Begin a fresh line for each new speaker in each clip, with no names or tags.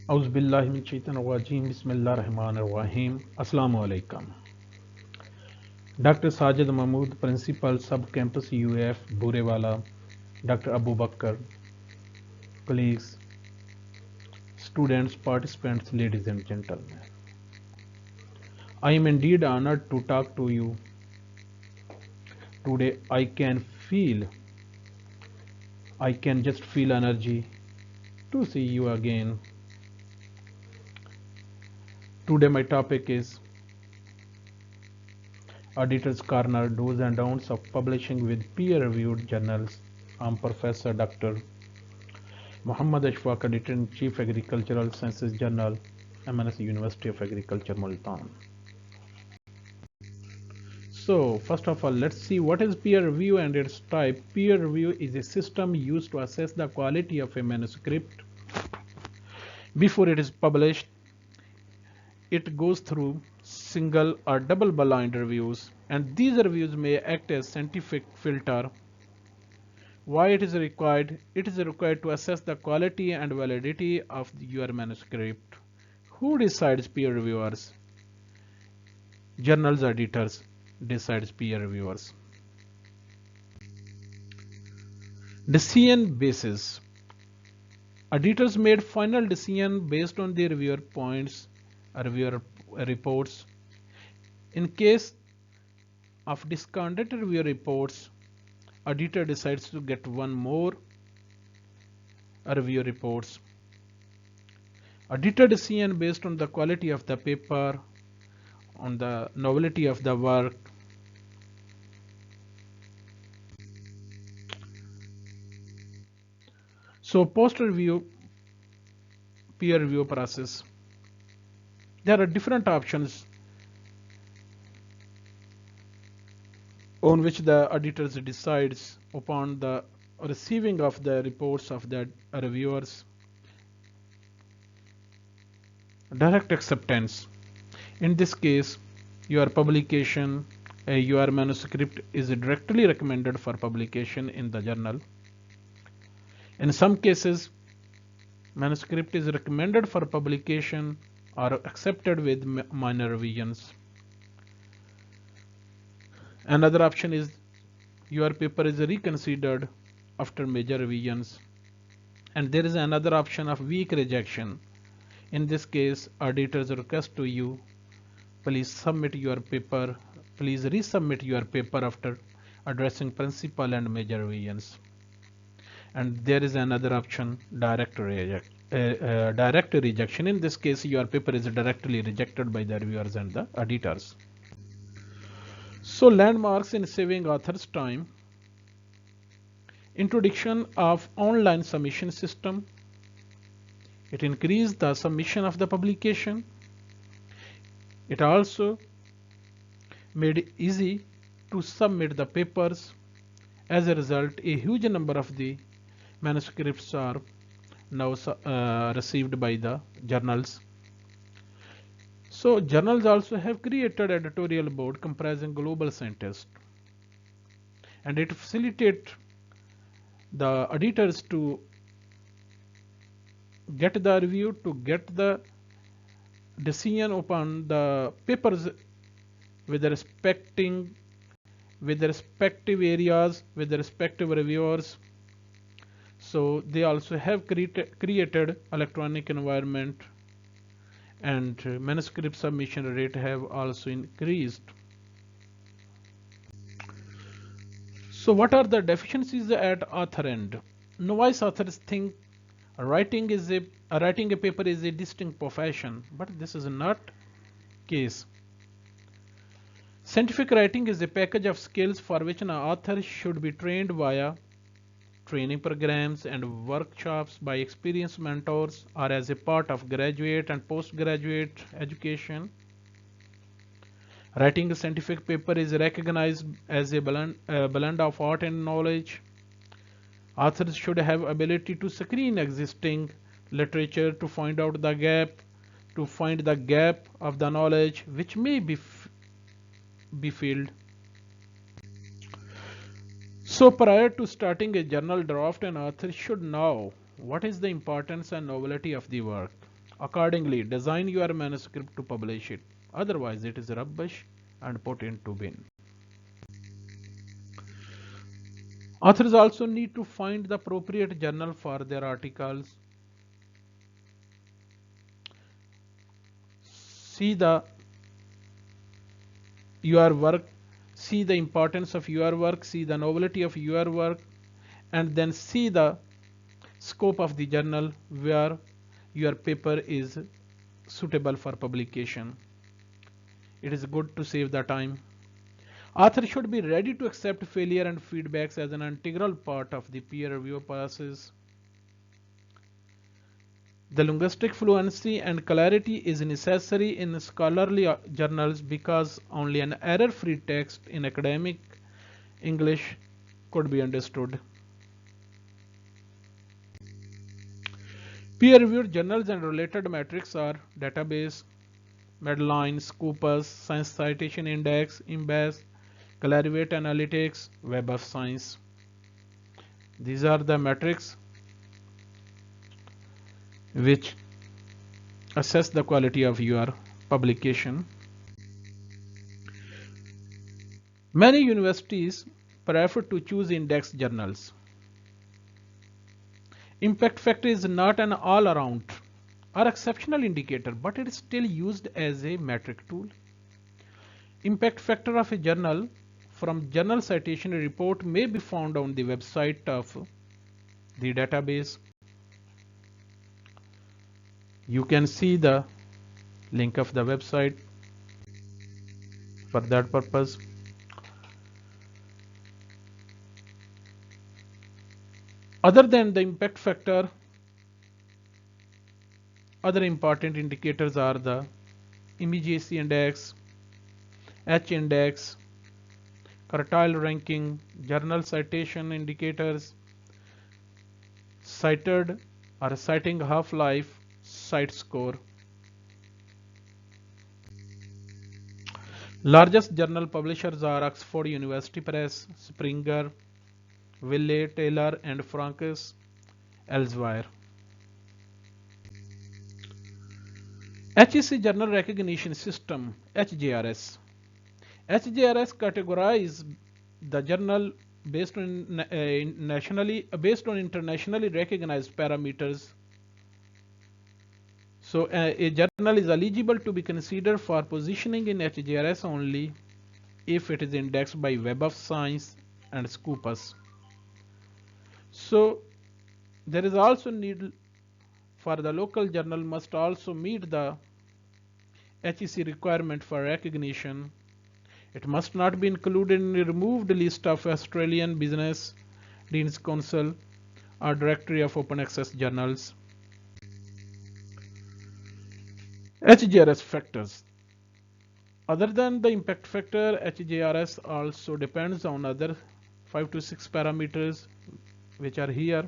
Auzubillahiminash-shaytanir-rajim. Bismillahir-rahmanir-rahim. Assalamu alaikum. Dr. Sajid Mahmood, Principal, Sub-Campus UF, Burewala, Dr. Abu Bakr, colleagues, students, participants, ladies and gentlemen. I am indeed honored to talk to you today. I can just feel energy to see you again. Today my topic is Auditor's Corner, Do's and Don'ts of Publishing with Peer-Reviewed Journals. I'm Professor Dr. Muhammad Ashfaq, Editor-in-Chief, Agricultural Sciences Journal, MNS University of Agriculture, Multan. So, first of all, let's see what is peer review and its type. Peer review is a system used to assess the quality of a manuscript before it is published. It goes through single or double blind reviews, and these reviews may act as scientific filter. Why it is required? It is required to assess the quality and validity of your manuscript. Who decides peer reviewers? Journals editors decides peer reviewers. Decision basis. Editors made final decision based on the reviewer points, reviewer reports. In case of discounted reviewer reports, editor decides to get one more review reports. Editor decision based on the quality of the paper, on the novelty of the work. So post review peer review process. There are different options on which the editors decides upon the receiving of the reports of the reviewers. Direct acceptance. In this case, your publication, your manuscript is directly recommended for publication in the journal. In some cases, manuscript is recommended for publication or accepted with minor revisions. Another option is your paper is reconsidered after major revisions. And there is another option of weak rejection. In this case, editors request to you, please submit your paper, please resubmit your paper after addressing principal and major revisions. And there is another option, direct rejection. In this case, your paper is directly rejected by the reviewers and the editors. So landmarks in saving authors' time. Introduction of online submission system. It increased the submission of the publication. It also made it easy to submit the papers. As a result, a huge number of the manuscripts are now received by the journals. So journals also have created editorial board comprising global scientists, and it facilitates the editors to get the review, to get the decision upon the papers with the respective areas, with the respective reviewers. So they also have created electronic environment, and manuscript submission rate have also increased. So what are the deficiencies at author end? Novice authors think writing a paper is a distinct profession, but this is not case. Scientific writing is a package of skills for which an author should be trained via training programs and workshops by experienced mentors or as a part of graduate and postgraduate education. Writing a scientific paper is recognized as a blend of art and knowledge. Authors should have ability to screen existing literature to find out the gap, of the knowledge which may be filled. So prior to starting a journal draft, an author should know what is the importance and novelty of the work. Accordingly, design your manuscript to publish it. Otherwise, it is rubbish and put into bin. Authors also need to find the appropriate journal for their articles. See your work, see the importance of your work, see the novelty of your work, and then see the scope of the journal where your paper is suitable for publication. It is good to save the time. Author should be ready to accept failure and feedbacks as an integral part of the peer review process. The linguistic fluency and clarity is necessary in scholarly journals because only an error-free text in academic English could be understood. Peer-reviewed journals and related metrics are database, Medline, Scopus, Science Citation Index, Embase, Clarivate Analytics, Web of Science. These are the metrics which assess the quality of your publication. Many universities prefer to choose index journals. Impact factor is not an all-around or exceptional indicator, but it is still used as a metric tool. Impact factor of a journal from journal citation report may be found on the website of the database. You can see the link of the website for that purpose. Other than the impact factor, other important indicators are the immediacy index, H index, quartile ranking, journal citation indicators, cited or citing half-life, cite score. Largest journal publishers are Oxford University Press, Springer, Wiley, Taylor and Francis, Elsevier. HEC Journal Recognition System, HJRS. HJRS categorizes the journal based on internationally recognized parameters. So a journal is eligible to be considered for positioning in HJRS only if it is indexed by Web of Science and Scopus. So there is also need for the local journal must also meet the HEC requirement for recognition. It must not be included in the removed list of Australian Business Dean's Council or Directory of Open Access Journals. HJRS factors. Other than the impact factor, HJRS also depends on other 5 to 6 parameters which are here.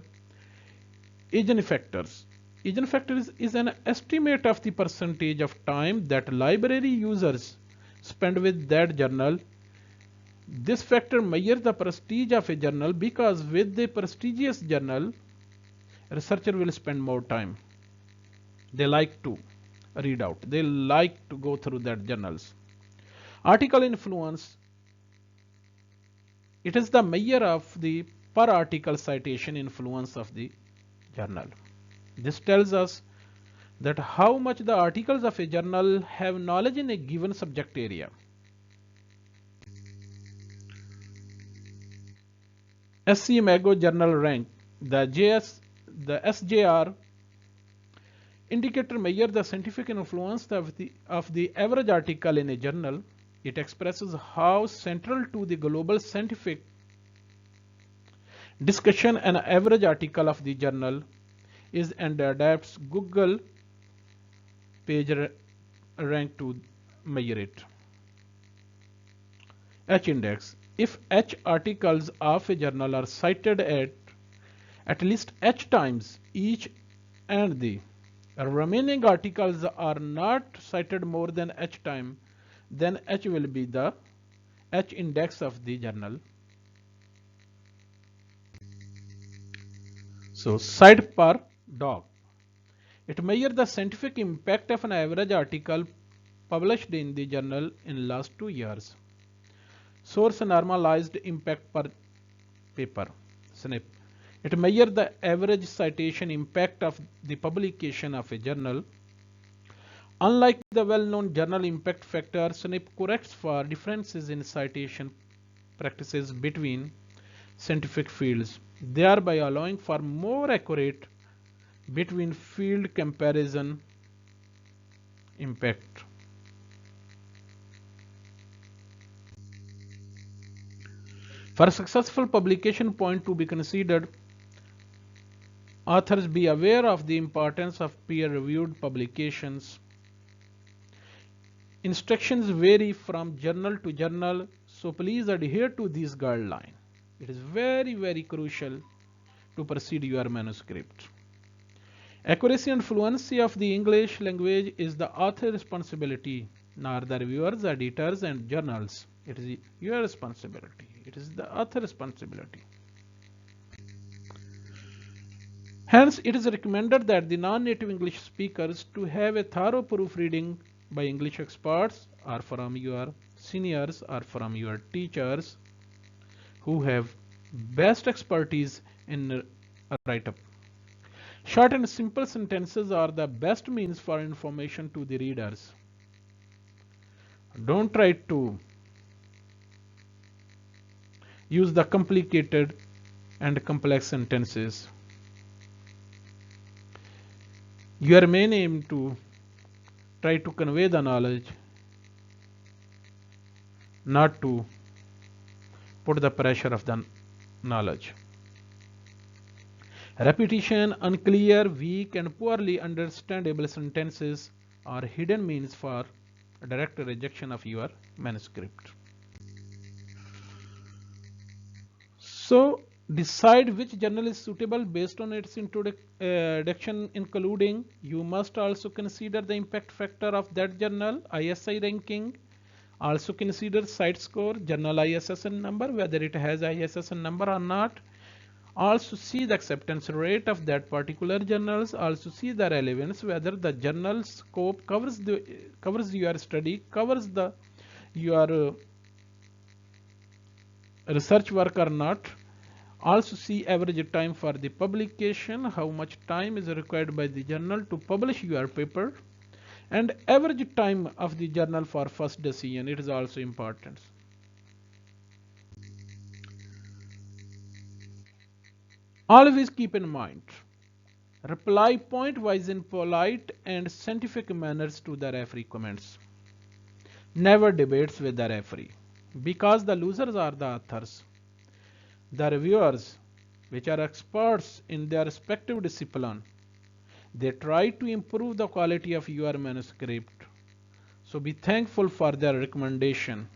Agent factors. Agent factors is an estimate of the percentage of time that library users spend with that journal. This factor measures the prestige of a journal because with a prestigious journal, researcher will spend more time. They like to read out. They like to go through that journals. Article influence. It is the measure of the per article citation influence of the journal. This tells us that how much the articles of a journal have knowledge in a given subject area. SCMAGO journal rank. The SJR indicator measure the scientific influence of the average article in a journal. It expresses how central to the global scientific discussion an average article of the journal is and adapts Google page rank to measure it. H index. If H articles of a journal are cited at least H times each and the remaining articles are not cited more than H time, then H will be the H index of the journal. So cite per dog. It measures the scientific impact of an average article published in the journal in last 2 years. Source normalized impact per paper, SNP. It measures the average citation impact of the publication of a journal. Unlike the well-known journal impact factor, SNP corrects for differences in citation practices between scientific fields, thereby allowing for more accurate between field comparison impact. For successful publication point to be considered, authors be aware of the importance of peer-reviewed publications. Instructions vary from journal to journal, so please adhere to these guidelines. It is very crucial to proceed your manuscript. Accuracy and fluency of the English language is the author's responsibility, not the reviewers, editors, and journals. It is your responsibility. It is the author's responsibility. Hence, it is recommended that the non-native English speakers to have a thorough proofreading by English experts or from your seniors or from your teachers who have best expertise in a write-up. Short and simple sentences are the best means for information to the readers. Don't try to use the complicated and complex sentences. Your main aim to try to convey the knowledge, not to put the pressure of the knowledge. Repetition, unclear, weak, and poorly understandable sentences are hidden means for direct rejection of your manuscript. So, decide which journal is suitable based on its introduction, including you must also consider the impact factor of that journal, ISI ranking, also consider site score, journal ISSN number, whether it has ISSN number or not. Also see the acceptance rate of that particular journals. Also see the relevance, whether the journal scope covers your study, covers your research work or not. Also see average time for the publication, how much time is required by the journal to publish your paper, and average time of the journal for first decision. It is also important. Always keep in mind, reply point-wise in polite and scientific manners to the referee comments. Never debates with the referee, because the losers are the authors. The reviewers, which are experts in their respective discipline, they try to improve the quality of your manuscript. So be thankful for their recommendation.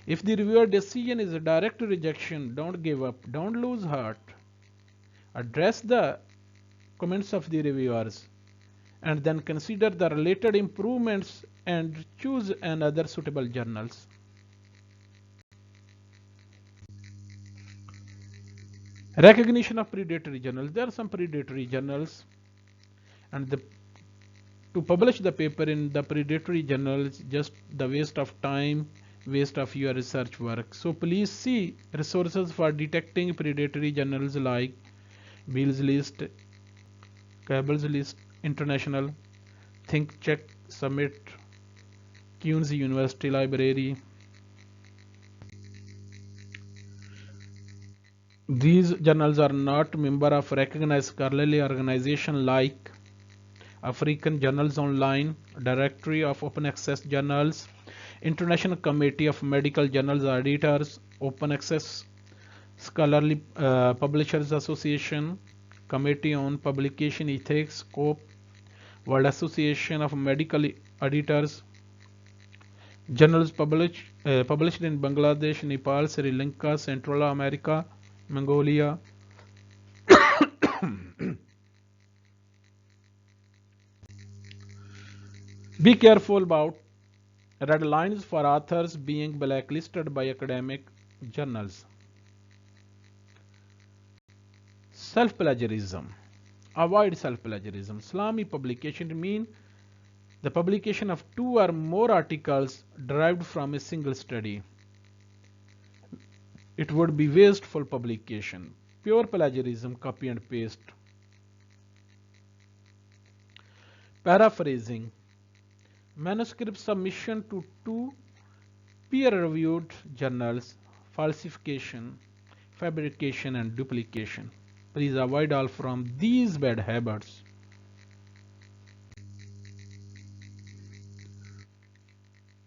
If the reviewer decision is a direct rejection, don't give up, don't lose heart. Address the comments of the reviewers and then consider the related improvements and choose another suitable journals. Recognition of predatory journals. There are some predatory journals, and to publish the paper in the predatory journal is just the waste of time, waste of your research work. So please see resources for detecting predatory journals like Beall's List, Cable's List, International, Think Check Summit, Queen's University Library. These journals are not member of recognized scholarly organization like African Journals Online, Directory of Open Access Journals, International Committee of Medical Journals Editors, Open Access Scholarly Publishers Association, Committee on Publication Ethics, COPE, World Association of Medical Editors, journals published in Bangladesh, Nepal, Sri Lanka, Central America, Mongolia. Be careful about red lines for authors being blacklisted by academic journals. Self-plagiarism. Avoid self-plagiarism. Islami publication mean the publication of two or more articles derived from a single study. It would be wasteful publication. Pure plagiarism, copy and paste. Paraphrasing. Manuscript submission to two peer-reviewed journals, falsification, fabrication and duplication. Please avoid all from these bad habits.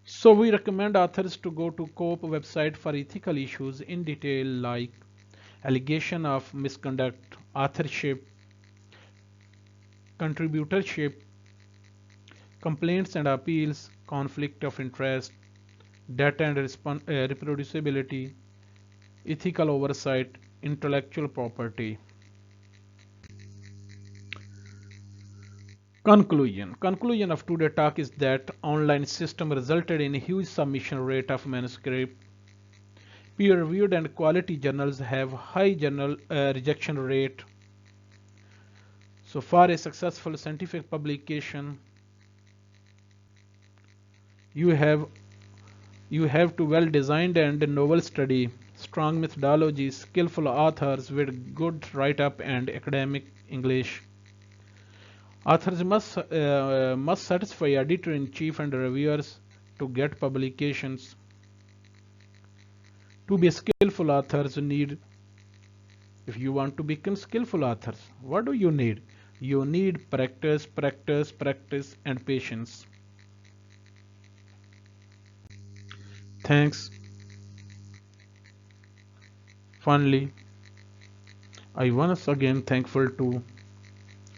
So we recommend authors to go to COPE website for ethical issues in detail like allegation of misconduct, authorship, contributorship, complaints and appeals, conflict of interest, data and reproducibility, ethical oversight, intellectual property. Conclusion of today's talk is that online system resulted in a huge submission rate of manuscript. Peer-reviewed and quality journals have high journal rejection rate. So for a successful scientific publication, you have to well-designed and novel study, strong methodology, skillful authors with good write-up and academic English. Authors must satisfy editor-in-chief and reviewers to get publications. To be skillful authors need, if you want to become skillful authors, what do you need? You need practice, practice, practice and patience. Thanks. Finally, I once again thankful to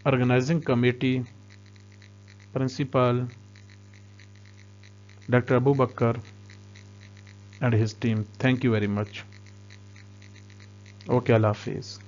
organizing committee, principal, Dr. Abu Bakr and his team. Thank you very much. Okay, Allah Hafiz.